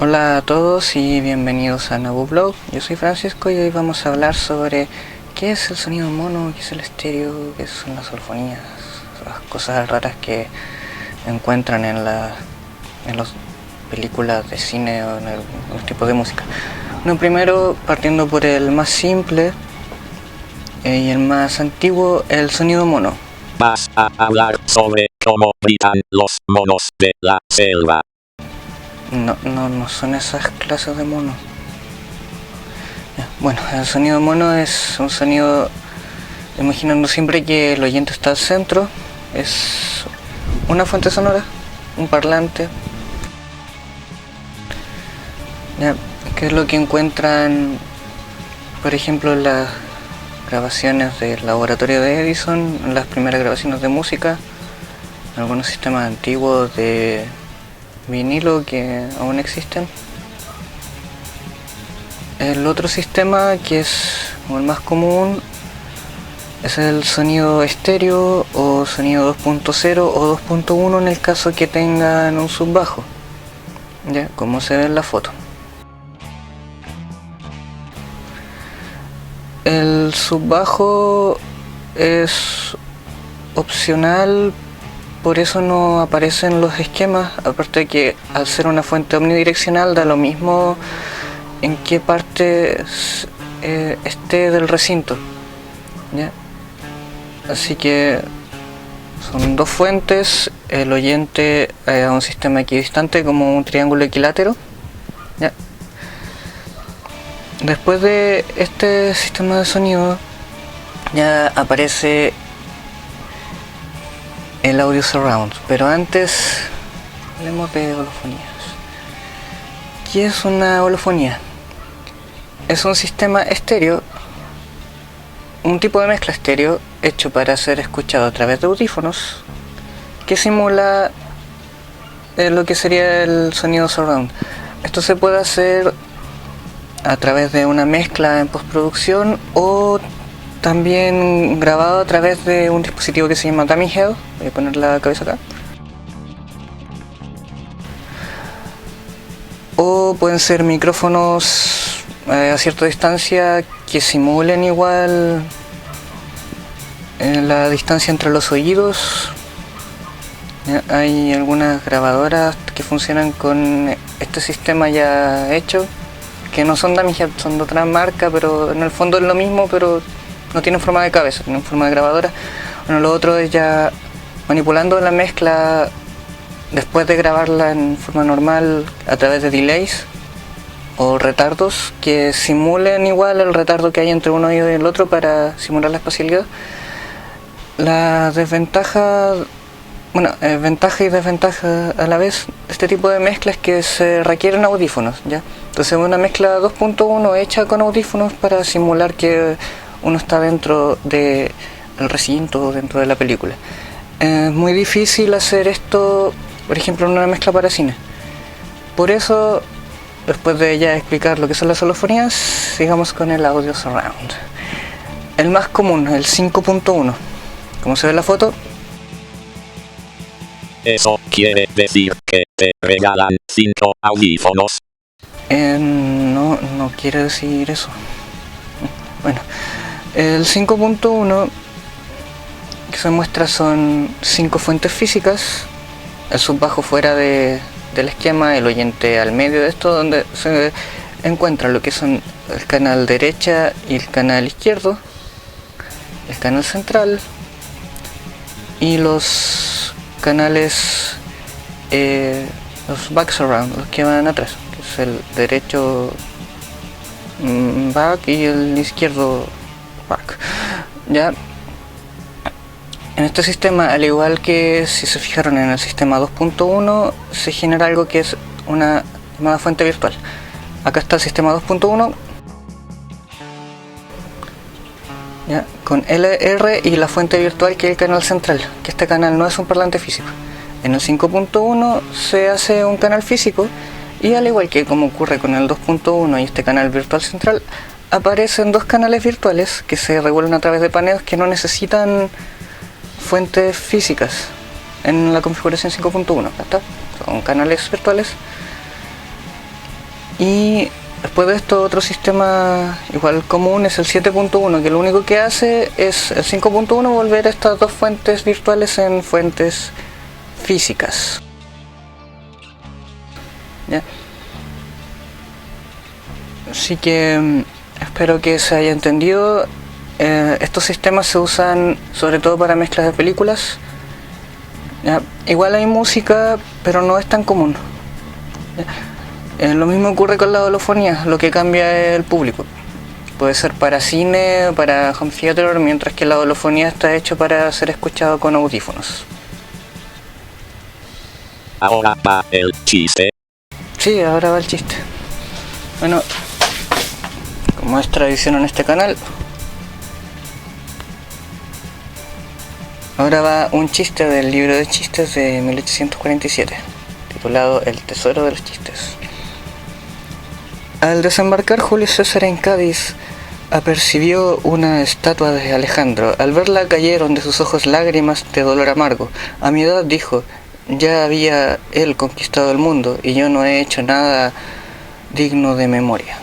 Hola a todos y bienvenidos a Nabublog. Yo soy Francisco y hoy vamos a hablar sobre qué es el sonido mono, qué es el estéreo, qué son las holofonías, las cosas raras que encuentran en las películas de cine o en los tipos de música. Bueno, primero, partiendo por el más simple y el más antiguo, el sonido mono. Vas a hablar sobre cómo gritan los monos de la selva. No son esas clases de monos. Bueno, el sonido mono es un sonido, imaginando siempre que el oyente está al centro, es una fuente sonora, un parlante. ¿Qué es lo que encuentran, por ejemplo, en las grabaciones del laboratorio de Edison, en las primeras grabaciones de música, en algunos sistemas antiguos de vinilo que aún existen? El otro sistema, que es el más común, es el sonido estéreo o sonido 2.0 o 2.1 en el caso que tengan un subbajo, ya como se ve en la foto. El subbajo es opcional, por eso no aparece en los esquemas, aparte de que al ser una fuente omnidireccional da lo mismo en qué parte esté del recinto, ¿ya? Así que son dos fuentes, el oyente a un sistema equidistante como un triángulo equilátero, ¿ya? Después de este sistema de sonido ya aparece el audio surround, pero antes hablemos de holofonías. ¿Qué es una holofonía? Es un sistema estéreo, un tipo de mezcla estéreo hecho para ser escuchado a través de audífonos que simula lo que sería el sonido surround. Esto se puede hacer a través de una mezcla en postproducción o también grabado a través de un dispositivo que se llama Dummy Head. Voy a poner la cabeza acá. O pueden ser micrófonos a cierta distancia que simulen igual la distancia entre los oídos. Hay algunas grabadoras que funcionan con este sistema ya hecho, que no son Dummy Head, son de otra marca, pero en el fondo es lo mismo, pero no tienen forma de cabeza, tienen forma de grabadora. Bueno, lo otro es ya manipulando la mezcla después de grabarla en forma normal a través de delays o retardos que simulen igual el retardo que hay entre un oído y el otro para simular la espacialidad. La desventaja, ventaja y desventaja a la vez de este tipo de mezcla es que se requieren audífonos, ¿ya? Entonces una mezcla 2.1 hecha con audífonos para simular que uno está dentro del recinto, dentro de la película. Es muy difícil hacer esto, por ejemplo, en una mezcla para cine. Por eso, después de ya explicar lo que son las holofonías, sigamos con el audio surround. El más común, el 5.1. Como se ve en la foto. ¿Eso quiere decir que te regalan 5 audífonos? No quiere decir eso. Bueno, el 5.1 que se muestra son 5 fuentes físicas, el subbajo fuera del esquema, el oyente al medio de esto, donde se encuentra lo que son el canal derecha y el canal izquierdo, el canal central y los canales, los back surround, los que van atrás, que es el derecho back y el izquierdo back. Ya en este sistema, al igual que si se fijaron en el sistema 2.1, se genera algo que es una llamada fuente virtual. Acá está el sistema 2.1 ya, con LR y la fuente virtual, que es el canal central, que este canal no es un parlante físico. En el 5.1 se hace un canal físico y, al igual que como ocurre con el 2.1 y este canal virtual central, aparecen dos canales virtuales que se revuelven a través de paneles que no necesitan fuentes físicas en la configuración 5.1. Son canales virtuales Y después de esto, otro sistema igual común es el 7.1, que lo único que hace es el 5.1 volver estas dos fuentes virtuales en fuentes físicas. ¿Ya? Así que espero que se haya entendido. Estos sistemas se usan sobre todo para mezclas de películas. ¿Ya? Igual hay música, pero no es tan común. ¿Ya? Lo mismo ocurre con la holofonía, lo que cambia es el público. Puede ser para cine, para home theater, mientras que la holofonía está hecho para ser escuchado con audífonos. Ahora va el chiste. Sí, ahora va el chiste. Bueno, como es tradición en este canal, ahora va un chiste del libro de chistes de 1847, titulado El tesoro de los chistes. Al desembarcar Julio César en Cádiz, apercibió una estatua de Alejandro. Al verla cayeron de sus ojos lágrimas de dolor amargo. A mi edad, dijo, ya había él conquistado el mundo y yo no he hecho nada digno de memoria.